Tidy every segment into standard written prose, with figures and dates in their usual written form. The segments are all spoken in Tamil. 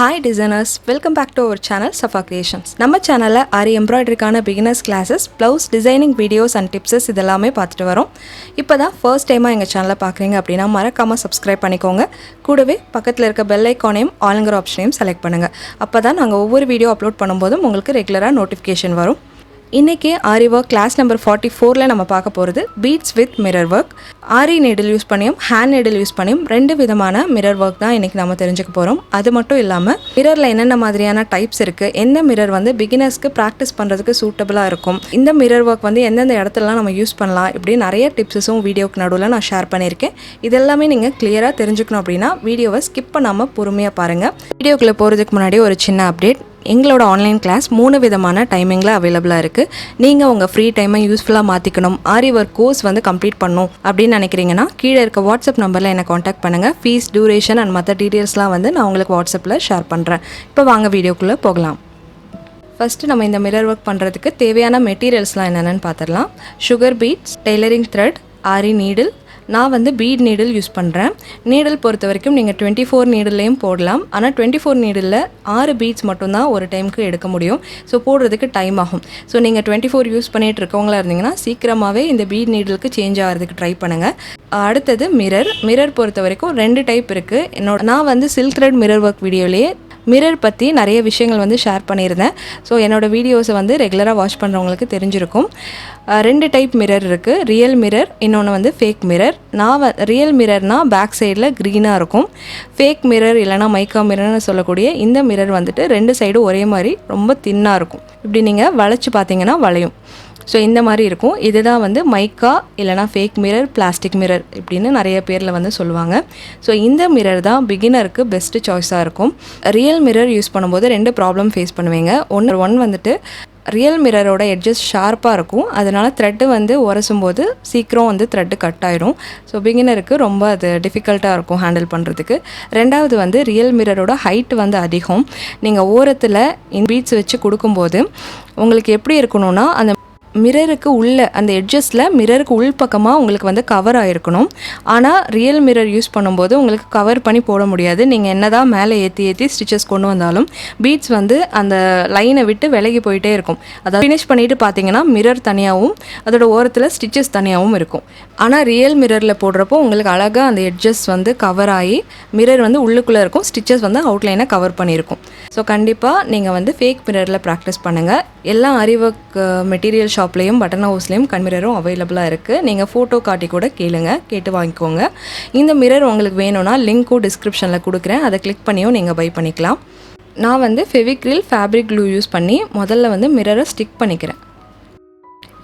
Hi designers, welcome back to our channel Safa Creations. நம்ம சேனல்ல Aari embroidery-க்கான beginners classes, blouse designing videos and tips இதெல்லாமே பார்த்துட்டு வரோம். இப்போதான் first time எங்க சேனலை பார்க்குறீங்க அப்படின்னா மறக்காம subscribe பண்ணிக்கோங்க. கூடவே பக்கத்துல இருக்க bell icon-ஐயும் ஆல்ங்கிற ஆப்ஷனையும் செலக்ட் பண்ணுங்க. அப்பதான் நாங்க ஒவ்வொரு வீடியோ அப்லோட் பண்ணும்போதும் உங்களுக்கு ரெகுலரா நோட்டிஃபிகேஷன் வரும். இன்னைக்கு ஆரி ஒர்க் கிளாஸ் நம்பர் 44ல நம்ம பார்க்க போகிறது beads with mirror work. Aari needle use பண்ணியும் ஹேண்ட் நீடில் யூஸ் பண்ணியும் ரெண்டு விதமான மிரர் ஒர்க் தான் இன்றைக்கி நம்ம தெரிஞ்சுக்க போகிறோம். அது மட்டும் இல்லாமல் மிரரில் என்னென்ன மாதிரியான டைப்ஸ் இருக்குது, எந்த மிரர் வந்து பிகினர்ஸ்க்கு ப்ராக்டிஸ் பண்ணுறதுக்கு சூட்டபுளாக இருக்கும், இந்த மிரர் ஒர்க் வந்து எந்தெந்த இடத்துலலாம் நம்ம யூஸ் பண்ணலாம், இப்படி நிறைய டிப்ஸும் வீடியோக்கு நடுவில் நான் ஷேர் பண்ணியிருக்கேன். இதெல்லாமே நீங்கள் கிளியராக தெரிஞ்சுக்கணும் அப்படின்னா வீடியோவை ஸ்கிப் பண்ணாமல் பொறுமையாக பாருங்கள். வீடியோக்குள்ளே போகிறதுக்கு முன்னாடி ஒரு சின்ன அப்டேட். எங்களோட ஆன்லைன் கிளாஸ் 3 விதமான டைமிங்கில் அவைலபிளாக இருக்குது. நீங்கள் உங்கள் ஃப்ரீ டைமை யூஸ்ஃபுல்லாக மாற்றிக்கணும், ஆரி ஒர்க் கோர்ஸ் வந்து கம்ப்ளீட் பண்ணணும் அப்படின்னு நினைக்கிறீங்கன்னா கீழே இருக்க வாட்ஸ்அப் நம்பரில் என்னை காண்டாக்ட் பண்ணுங்கள். ஃபீஸ், டியூரேஷன் அண்ட் மற்ற டீட்டெயில்ஸ்லாம் வந்து நான் உங்களுக்கு வாட்ஸ்அப்பில் ஷேர் பண்ணுறேன். இப்போ வாங்க வீடியோக்குள்ளே போகலாம். ஃபஸ்ட்டு நம்ம இந்த மிரர் ஒர்க் பண்ணுறதுக்கு தேவையான மெட்டீரியல்ஸ்லாம் என்னென்னு பார்த்துடலாம். சுகர் பீட்ஸ், டெய்லரிங் த்ரெட், ஆரி நீடில். நான் வந்து பீட் நீடில் யூஸ் பண்ணுறேன். நீடில் பொறுத்த வரைக்கும் நீங்கள் 24 நீடில்லையும் போடலாம். ஆனால் 24 நீடிலில் 6 பீட்ஸ் மட்டும்தான் ஒரு டைமுக்கு எடுக்க முடியும். ஸோ போடுறதுக்கு டைம் ஆகும். ஸோ நீங்கள் 24 யூஸ் பண்ணிகிட்டு இருக்கவங்களா இருந்தீங்கன்னா சீக்கிரமாகவே இந்த பீட் நீடிலுக்கு சேஞ்ச் ஆகிறதுக்கு ட்ரை பண்ணுங்கள். அடுத்தது மிரர் பொறுத்த வரைக்கும் 2 டைப் இருக்குது. நான் வந்து சில்க் த்ரெட் மிரர் ஒர்க் வீடியோலேயே மிரர் பற்றி நிறைய விஷயங்கள் வந்து ஷேர் பண்ணியிருந்தேன். ஸோ என்னோடய வீடியோஸை வந்து ரெகுலராக வாட்ச் பண்ணுறவங்களுக்கு தெரிஞ்சிருக்கும். 2 டைப் மிரர் இருக்குது. ரியல் மிரர், இன்னொன்று வந்து ஃபேக் மிரர். நான் ரியல் மிரர்னால் பேக் சைடில் க்ரீனாக இருக்கும். ஃபேக் மிரர் இல்லைனா மைக்கா மிரர்னு சொல்லக்கூடிய இந்த மிரர் வந்துட்டு 2 சைடும் ஒரே மாதிரி ரொம்ப தின்னாக இருக்கும். இப்படி நீங்கள் வளைச்சி பார்த்தீங்கன்னா வளையும். ஸோ இந்த மாதிரி இருக்கும். இதுதான் வந்து மைக்கா இல்லைனா ஃபேக் மிரர், பிளாஸ்டிக் மிரர் இப்படின்னு நிறைய பேரில் வந்து சொல்லுவாங்க. ஸோ இந்த மிரர் தான் பிகினருக்கு பெஸ்ட்டு சாய்ஸாக இருக்கும். ரியல் மிரர் யூஸ் பண்ணும்போது 2 ப்ராப்ளம் ஃபேஸ் பண்ணுவீங்க. ஒன்று வந்துட்டு ரியல் மிரரோட எட்ஜஸ் ஷார்ப்பாக இருக்கும். அதனால் த்ரெட்டு வந்து உரசும் போது சீக்கிரம் வந்து த்ரெட்டு கட் ஆயிடும். ஸோ பிகினருக்கு ரொம்ப அது டிஃபிகல்ட்டாக இருக்கும் ஹேண்டில் பண்ணுறதுக்கு. ரெண்டாவது வந்து ரியல் மிரரோட ஹைட் வந்து அதிகம். நீங்கள் ஓரத்தில் பீட்ஸ் வச்சு கொடுக்கும்போது உங்களுக்கு எப்படி இருக்கணும்னா அந்த மிரருக்கு உள்ள அந்த எட்ஜஸில் மிரருக்கு உள்பக்கமாக உங்களுக்கு வந்து கவர் ஆகிருக்கணும். ஆனால் ரியல் மிரர் யூஸ் பண்ணும்போது உங்களுக்கு கவர் பண்ணி போட முடியாது. நீங்கள் என்ன தான் மேலே ஏற்றி ஸ்டிச்சஸ் கொண்டு வந்தாலும் பீட்ஸ் வந்து அந்த லைனை விட்டு விலகி போயிட்டே இருக்கும். அதாவது ஃபினிஷ் பண்ணிவிட்டு பார்த்தீங்கன்னா மிரர் தனியாகவும் அதோட ஓரத்தில் ஸ்டிச்சஸ் தனியாகவும் இருக்கும். ஆனால் ரியல் மிரரில் போடுறப்போ உங்களுக்கு அழகாக அந்த எட்ஜஸ் வந்து கவர் ஆகி மிரர் வந்து உள்ளுக்குள்ளே இருக்கும், ஸ்டிச்சஸ் வந்து அவுட்லைனை கவர் பண்ணியிருக்கும். ஸோ கண்டிப்பாக நீங்கள் வந்து ஃபேக் மிரரில் ப்ராக்டிஸ் பண்ணுங்கள். எல்லா ஆரி ஒர்க் மெட்டீரியல் ஷாப்லேயும் பட்டன் ஹவுஸ்லேயும் மிரரும் அவைலபிளாக இருக்குது. நீங்கள் ஃபோட்டோ காட்டி கூட கேட்டு வாங்கிக்கோங்க. இந்த மிரர் உங்களுக்கு வேணும்னா லிங்க்கும் டிஸ்கிரிப்ஷனில் கொடுக்குறேன். அதை கிளிக் பண்ணியும் நீங்கள் பை பண்ணிக்கலாம். நான் வந்து ஃபெவிக்ரில் ஃபேப்ரிக் க்ளூ யூஸ் பண்ணி முதல்ல வந்து மிரரை ஸ்டிக் பண்ணிக்கிறேன்.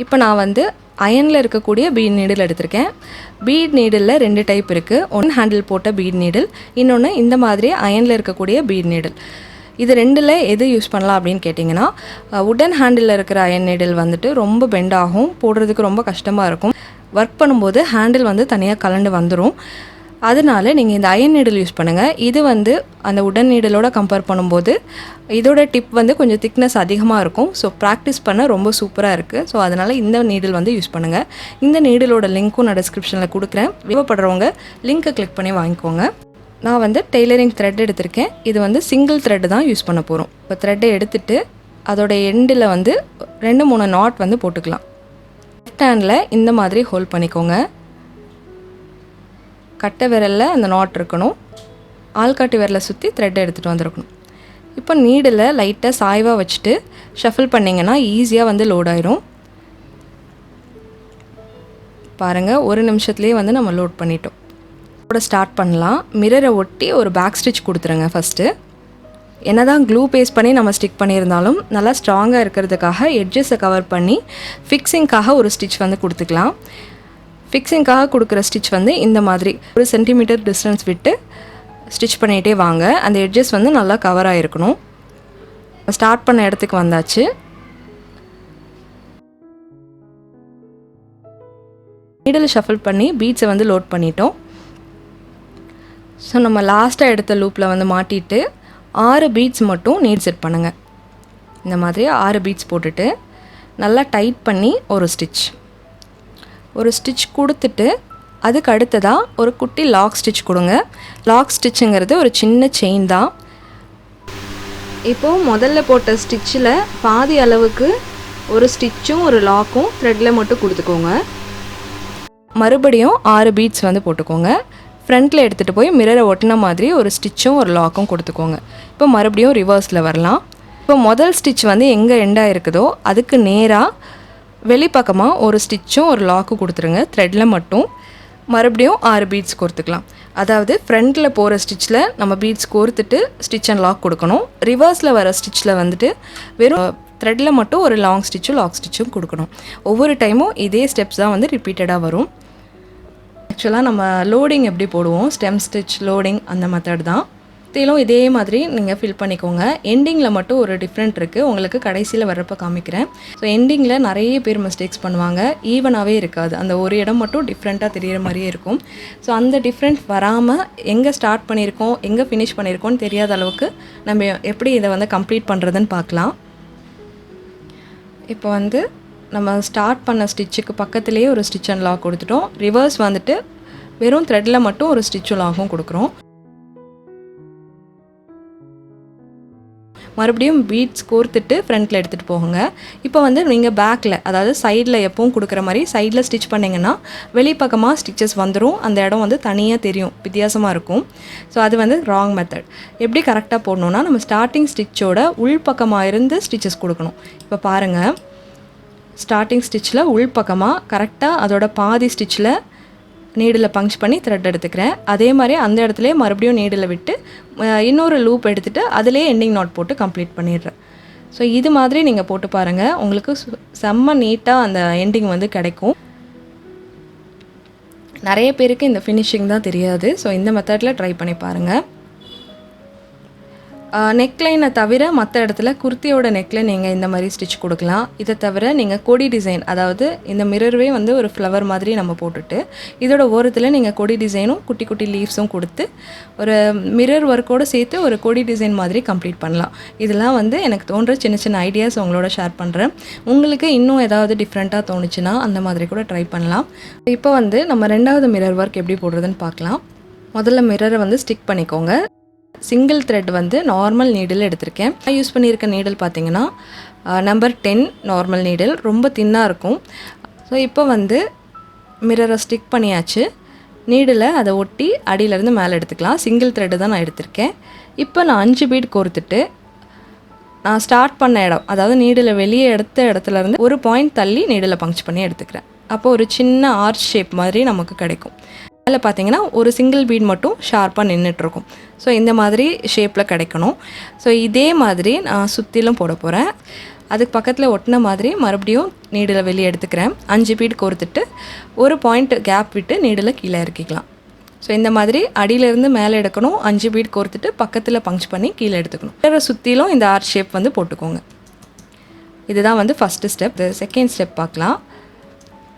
இப்போ நான் வந்து அயனில் இருக்கக்கூடிய பீட் நீடில் எடுத்திருக்கேன். பீட் நீடிலில் 2 டைப் இருக்குது. ஒன்று ஹேண்டில் போட்ட பீட் நீடில், இன்னொன்று இந்த மாதிரி அயனில் இருக்கக்கூடிய பீட் நீடில். இது 2ல் எது யூஸ் பண்ணலாம் அப்படின்னு கேட்டிங்கன்னா உடன் ஹேண்டில் இருக்கிற அயன் நீடில் வந்துட்டு ரொம்ப பெண்ட் ஆகும், போடுறதுக்கு ரொம்ப கஷ்டமாக இருக்கும். ஒர்க் பண்ணும்போது ஹேண்டில் வந்து தனியாக கலண்டு வந்துடும். அதனால நீங்கள் இந்த அயன் நீடில் யூஸ் பண்ணுங்கள். இது வந்து அந்த உடன் நீடிலோட கம்பேர் பண்ணும்போது இதோட டிப் வந்து கொஞ்சம் திக்னஸ் அதிகமாக இருக்கும். ஸோ ப்ராக்டிஸ் பண்ண ரொம்ப சூப்பராக இருக்குது. ஸோ அதனால் இந்த நீடில் வந்து யூஸ் பண்ணுங்கள். இந்த நீடிலோட லிங்க்கும் நான் டிஸ்கிரிப்ஷனில் கொடுக்குறேன். தேவைப்படுறவங்க லிங்க்கை கிளிக் பண்ணி வாங்கிக்கோங்க. நான் வந்து டெய்லரிங் த்ரெட் எடுத்திருக்கேன். இது வந்து சிங்கிள் த்ரெட்டு தான் யூஸ் பண்ண போகிறோம். இப்போ த்ரெட்டை எடுத்துகிட்டு அதோட எண்டில் வந்து 2-3 நாட் வந்து போட்டுக்கலாம். லெஃப்ட் ஹேண்டில் இந்த மாதிரி ஹோல்ட் பண்ணிக்கோங்க. கட்டை விரலில் அந்த நாட் இருக்கணும். ஆள்காட்டி விரலை சுற்றி த்ரெட்டை எடுத்துகிட்டு வந்துருக்கணும். இப்போ நீடில் லைட்டாக சாய்வாக வச்சுட்டு ஷஃபில் பண்ணிங்கன்னா ஈஸியாக வந்து லோட் ஆயிரும். பாருங்கள், 1 நிமிஷத்துலேயே வந்து நம்ம லோட் பண்ணிட்டோம். ஸ்டார்ட் பண்ணலாம். மிரரை ஒட்டி ஒரு பேக் ஸ்டிச் கொடுத்துருங்க. ஃபஸ்ட்டு என்ன தான் க்ளூ பேஸ்ட் பண்ணி நம்ம ஸ்டிக் பண்ணியிருந்தாலும் நல்லா ஸ்ட்ராங்காக இருக்கிறதுக்காக எட்ஜஸை கவர் பண்ணி ஃபிக்ஸிங்காக ஒரு ஸ்டிச் வந்து கொடுத்துக்கலாம். ஃபிக்ஸிங்காக கொடுக்குற ஸ்டிச் வந்து இந்த மாதிரி 1 சென்டிமீட்டர் டிஸ்டன்ஸ் விட்டு ஸ்டிச் பண்ணிகிட்டே வாங்க. அந்த எட்ஜஸ் வந்து நல்லா கவர் ஆகிருக்கணும். ஸ்டார்ட் பண்ண இடத்துக்கு வந்தாச்சு. நீடில் ஷஃபில் பண்ணி பீட்ஸை வந்து லோட் பண்ணிட்டோம். ஸோ நம்ம லாஸ்ட்டாக எடுத்த லூப்பில் வந்து மாட்டிட்டு 6 பீட்ஸ் மட்டும் நீட் செட் பண்ணுங்கள். இந்த மாதிரி 6 பீட்ஸ் போட்டுட்டு நல்லா டைட் பண்ணி ஒரு ஸ்டிச் கொடுத்துட்டு அதுக்கு அடுத்ததாக ஒரு குட்டி லாக் ஸ்டிச் கொடுங்க. லாக் ஸ்டிச்சுங்கிறது ஒரு சின்ன செயின் தான். இப்போது முதல்ல போட்ட ஸ்டிச்சில் பாதி அளவுக்கு ஒரு ஸ்டிச்சும் ஒரு லாக்கும் த்ரெட்டில் மட்டும் கொடுத்துக்கோங்க. மறுபடியும் 6 பீட்ஸ் வந்து போட்டுக்கோங்க. ஃப்ரண்ட்டில் எடுத்துகிட்டு போய் மிரரை ஒட்டின மாதிரி ஒரு ஸ்டிச்சும் ஒரு லாக்கும் கொடுத்துக்கோங்க. இப்போ மறுபடியும் ரிவர்ஸில் வரலாம். இப்போ முதல் ஸ்டிச் வந்து எங்கே எண்டாக இருக்குதோ அதுக்கு நேராக வெளிப்பக்கமாக ஒரு ஸ்டிச்சும் ஒரு லாக்கு கொடுத்துருங்க த்ரெட்டில் மட்டும். மறுபடியும் 6 பீட்ஸ் கோர்த்துக்கலாம். அதாவது ஃப்ரண்ட்டில் போகிற ஸ்டிச்சில் நம்ம பீட்ஸ் கோர்த்துட்டு ஸ்டிச் அண்ட் லாக் கொடுக்கணும். ரிவர்ஸில் வர ஸ்டிச்சில் வந்துட்டு வெறும் த்ரெட்டில் மட்டும் ஒரு லாங் ஸ்டிச்சும் லாக் ஸ்டிச்சும் கொடுக்கணும். ஒவ்வொரு டைமும் இதே ஸ்டெப்ஸ் தான் வந்து ரிப்பீட்டடாக வரும். ஆக்சுவலாக நம்ம லோடிங் எப்படி போடுவோம், ஸ்டெம் ஸ்டிச் லோடிங் அந்த மெத்தட் தான். இதிலும் இதே மாதிரி நீங்கள் ஃபில் பண்ணிக்கோங்க. எண்டிங்கில் மட்டும் ஒரு டிஃப்ரெண்ட் இருக்குது, உங்களுக்கு கடைசியில் வர்றப்போ காமிக்கிறேன். ஸோ எண்டிங்கில் நிறைய பேர் மிஸ்டேக்ஸ் பண்ணுவாங்க, ஈவனாகவே இருக்காது, அந்த ஒரு இடம் மட்டும் டிஃப்ரெண்ட்டாக தெரிகிற மாதிரியே இருக்கும். ஸோ அந்த டிஃப்ரெண்ட் வராமல் எங்கே ஸ்டார்ட் பண்ணியிருக்கோம் எங்கே ஃபினிஷ் பண்ணியிருக்கோன்னு தெரியாத அளவுக்கு நம்ம எப்படி இதை வந்து கம்ப்ளீட் பண்ணுறதுன்னு பார்க்கலாம். இப்போ வந்து நம்ம ஸ்டார்ட் பண்ண ஸ்டிச்சுக்கு பக்கத்துலேயே ஒரு ஸ்டிச் அண்ட் லாக் கொடுத்துட்டோம். ரிவர்ஸ் வந்துட்டு வெறும் த்ரெட்டில் மட்டும் ஒரு ஸ்டிச்சும் லாக்கும் கொடுக்குறோம். மறுபடியும் பீட்ஸ் கோர்த்துட்டு ஃப்ரண்ட்டில் எடுத்துகிட்டு போகுங்க. இப்போ வந்து நீங்கள் பேக்கில், அதாவது சைடில் எப்பவும் கொடுக்குற மாதிரி சைடில் ஸ்டிச் பண்ணிங்கன்னா வெளிப்பக்கமாக ஸ்டிச்சஸ் வந்துடும். அந்த இடம் வந்து தனியாக தெரியும், வித்தியாசமாக இருக்கும். ஸோ அது வந்து ராங் மெத்தட். எப்படி கரெக்டாக போடணுன்னா நம்ம ஸ்டார்டிங் ஸ்டிச்சோட உள்பக்கமாக இருந்து ஸ்டிச்சஸ் கொடுக்கணும். இப்போ பாருங்கள், ஸ்டார்டிங் ஸ்டிச்சில் உள்பக்கமாக கரெக்டாக அதோட பாதி ஸ்டிச்சில் நீடில் பங்ச் பண்ணி த்ரெட் எடுத்துக்கிறேன். அதே மாதிரி அந்த இடத்துல மறுபடியும் நீடில் விட்டு இன்னொரு லூப் எடுத்துகிட்டு அதிலே எண்டிங் நாட் போட்டு கம்ப்ளீட் பண்ணிடுறேன். ஸோ இது மாதிரி நீங்கள் போட்டு பாருங்கள், உங்களுக்கு செம்ம நீட்டாக அந்த எண்டிங் வந்து கிடைக்கும். நிறைய பேருக்கு இந்த ஃபினிஷிங் தான் தெரியாது. ஸோ இந்த மெத்தடில் ட்ரை பண்ணி பாருங்கள். நெக்லைனை தவிர மற்ற இடத்துல குர்த்தியோட நெக்கில் நீங்கள் இந்த மாதிரி ஸ்டிச் கொடுக்கலாம். இதை தவிர நீங்கள் கொடி டிசைன், அதாவது இந்த மிரர்வே வந்து ஒரு ஃப்ளவர் மாதிரி நம்ம போட்டுட்டு இதோட ஓரத்தில் நீங்கள் கொடி டிசைனும் குட்டி குட்டி லீவ்ஸும் கொடுத்து ஒரு மிரர் ஒர்க்கோடு சேர்த்து ஒரு கொடி டிசைன் மாதிரி கம்ப்ளீட் பண்ணலாம். இதெல்லாம் வந்து எனக்கு தோன்ற சின்ன சின்ன ஐடியாஸ் உங்களோட ஷேர் பண்ணுறேன். உங்களுக்கு இன்னும் ஏதாவது டிஃப்ரெண்ட்டாக தோணுச்சுன்னா அந்த மாதிரி கூட ட்ரை பண்ணலாம். இப்போ வந்து நம்ம ரெண்டாவது மிரர் ஒர்க் எப்படி போடுறதுன்னு பார்க்கலாம். முதல்ல மிரரை வந்து ஸ்டிக் பண்ணிக்கோங்க. சிங்கிள் த்ரெட் வந்து நார்மல் நீடில் எடுத்திருக்கேன். நான் யூஸ் பண்ணியிருக்க நீடில் பார்த்தீங்கன்னா நம்பர் 10 நார்மல் நீடில், ரொம்ப தின்னாக இருக்கும். ஸோ இப்போ வந்து மிரரை ஸ்டிக் பண்ணியாச்சு. நீடில் அதை ஒட்டி அடியிலேருந்து மேலே எடுத்துக்கலாம். சிங்கிள் த்ரெட்டு தான் நான் எடுத்திருக்கேன். இப்போ நான் 5 பீட் கோர்த்துட்டு நான் ஸ்டார்ட் பண்ண இடம், அதாவது நீடில் வெளியே எடுத்த இடத்துலேருந்து ஒரு பாயிண்ட் தள்ளி நீடில் பங்ச் பண்ணி எடுத்துக்கிறேன். அப்போ ஒரு சின்ன ஆர்ச் ஷேப் மாதிரி நமக்கு கிடைக்கும். அதில் பார்த்தீங்கன்னா ஒரு சிங்கிள் பீட் மட்டும் ஷார்ப்பாக நின்றுட்டுருக்கும். ஸோ இந்த மாதிரி ஷேப்பில் கிடைக்கணும். ஸோ இதே மாதிரி நான் சுற்றிலும் போட போகிறேன். அதுக்கு பக்கத்தில் ஒட்டின மாதிரி மறுபடியும் நீடில் வெளியே எடுத்துக்கிறேன். 5 பீட் கோர்த்துட்டு ஒரு பாயிண்ட் கேப் விட்டு நீடில் கீழே இறக்கிக்கலாம். ஸோ இந்த மாதிரி அடியிலேருந்து மேலே எடுக்கணும். 5 பீட் கோர்த்துட்டு பக்கத்தில் பங்ச் பண்ணி கீழே எடுத்துக்கணும். வேறு சுற்றிலும் இந்த ஆர்ச் ஷேப் வந்து போட்டுக்கோங்க. இதுதான் வந்து ஃபஸ்ட்டு ஸ்டெப். செகண்ட் ஸ்டெப் பார்க்கலாம்.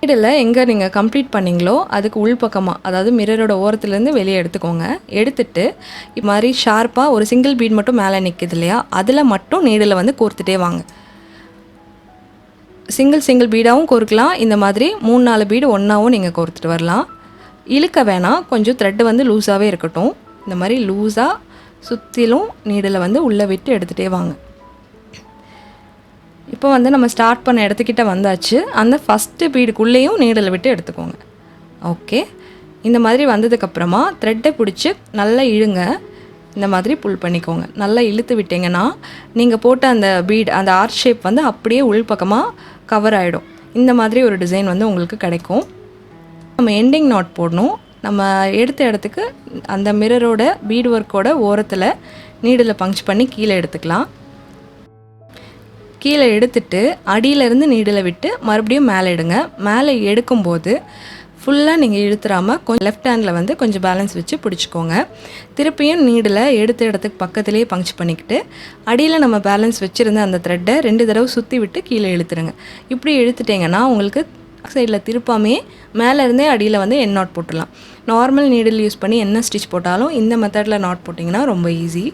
நீடில் எங்கே நீங்கள் கம்ப்ளீட் பண்ணிங்களோ அதுக்கு உள்பக்கமாக, அதாவது மிரரோட ஓரத்துலேருந்து வெளியே எடுத்துக்கோங்க. எடுத்துட்டு இது மாதிரி ஷார்ப்பாக ஒரு சிங்கிள் பீட் மட்டும் மேலே நிற்கிது இல்லையா, அதில் மட்டும் நீடில் வந்து கோர்த்துட்டே வாங்க. சிங்கிள் பீடாகவும் கோர்க்கலாம். இந்த மாதிரி 3-4 பீடு ஒன்றாவும் நீங்கள் கோர்த்துட்டு வரலாம். இழுக்க வேணாம், கொஞ்சம் த்ரெட்டு வந்து லூஸாகவே இருக்கட்டும். இந்த மாதிரி லூஸாக சுற்றிலும் நீடில் வந்து உள்ளே விட்டு எடுத்துகிட்டே வாங்க. இப்போ வந்து நம்ம ஸ்டார்ட் பண்ண இடத்துக்கிட்ட வந்தாச்சு. அந்த ஃபஸ்ட்டு பீடுக்குள்ளேயும் நீடில் விட்டு எடுத்துக்கோங்க. ஓகே, இந்த மாதிரி வந்ததுக்கப்புறமா த்ரெட்டை பிடிச்சி நல்லா இழுங்க. இந்த மாதிரி புல் பண்ணிக்கோங்க. நல்லா இழுத்து விட்டிங்கன்னா நீங்கள் போட்ட அந்த பீட், அந்த ஆர்ச் ஷேப் வந்து அப்படியே உள்பக்கமாக கவர் ஆகிடும். இந்த மாதிரி ஒரு டிசைன் வந்து உங்களுக்கு கிடைக்கும். நம்ம எண்டிங் நாட் போடணும். நம்ம எடுத்த இடத்துக்கு அந்த மிரரோட பீட் ஒர்க்கோட ஓரத்தில் நீடில் பங்ச் பண்ணி கீழே எடுத்துக்கலாம். கீழே எடுத்துட்டு அடியிலேருந்து நீடில் விட்டு மறுபடியும் மேலே எடுங்க. மேலே எடுக்கும்போது ஃபுல்லாக நீங்கள் இழுத்துறாமல் கொஞ்சம் லெஃப்ட் ஹேண்டில் வந்து கொஞ்சம் பேலன்ஸ் வச்சு பிடிச்சிக்கோங்க. திருப்பியும் நீடில் எடுத்த இடத்துக்கு பக்கத்துலேயே பங்ச் பண்ணிக்கிட்டு அடியில் நம்ம பேலன்ஸ் வச்சுருந்த அந்த த்ரெட்டை 2 தடவை சுற்றி விட்டு கீழே இழுத்துருங்க. இப்படி இழுத்துட்டிங்கன்னா உங்களுக்கு சைடில் திருப்பாமே மேலேருந்தே அடியில் வந்து என் நாட் போட்டுடலாம். நார்மல் நீடில் யூஸ் பண்ணி என்ன ஸ்டிச் போட்டாலும் இந்த மெத்தடில் நாட் போட்டிங்கன்னா ரொம்ப ஈஸி.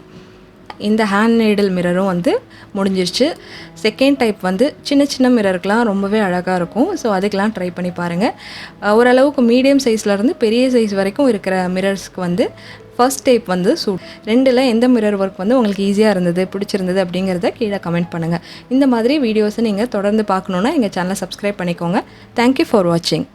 இந்த ஹேண்ட் நீடில் மிரரும் வந்து முடிஞ்சிருச்சு. செகண்ட் டைப் வந்து சின்ன மிரருக்கெலாம் ரொம்பவே அழகாக இருக்கும். ஸோ அதுக்கெலாம் ட்ரை பண்ணி பாருங்கள். ஓரளவுக்கு மீடியம் சைஸ்லேருந்து பெரிய சைஸ் வரைக்கும் இருக்கிற மிரர்ஸ்க்கு வந்து ஃபர்ஸ்ட் ஸ்டெப் வந்து சூட். ரெண்டில் எந்த மிரர் ஒர்க் வந்து உங்களுக்கு ஈஸியாக இருந்தது, பிடிச்சிருந்தது அப்படிங்கிறத கீழே கமெண்ட் பண்ணுங்கள். இந்த மாதிரி வீடியோஸை நீங்கள் தொடர்ந்து பார்க்கணுன்னா எங்கள் சேனலை சப்ஸ்கிரைப் பண்ணிக்கோங்க. தேங்க்யூ ஃபார் வாட்சிங்.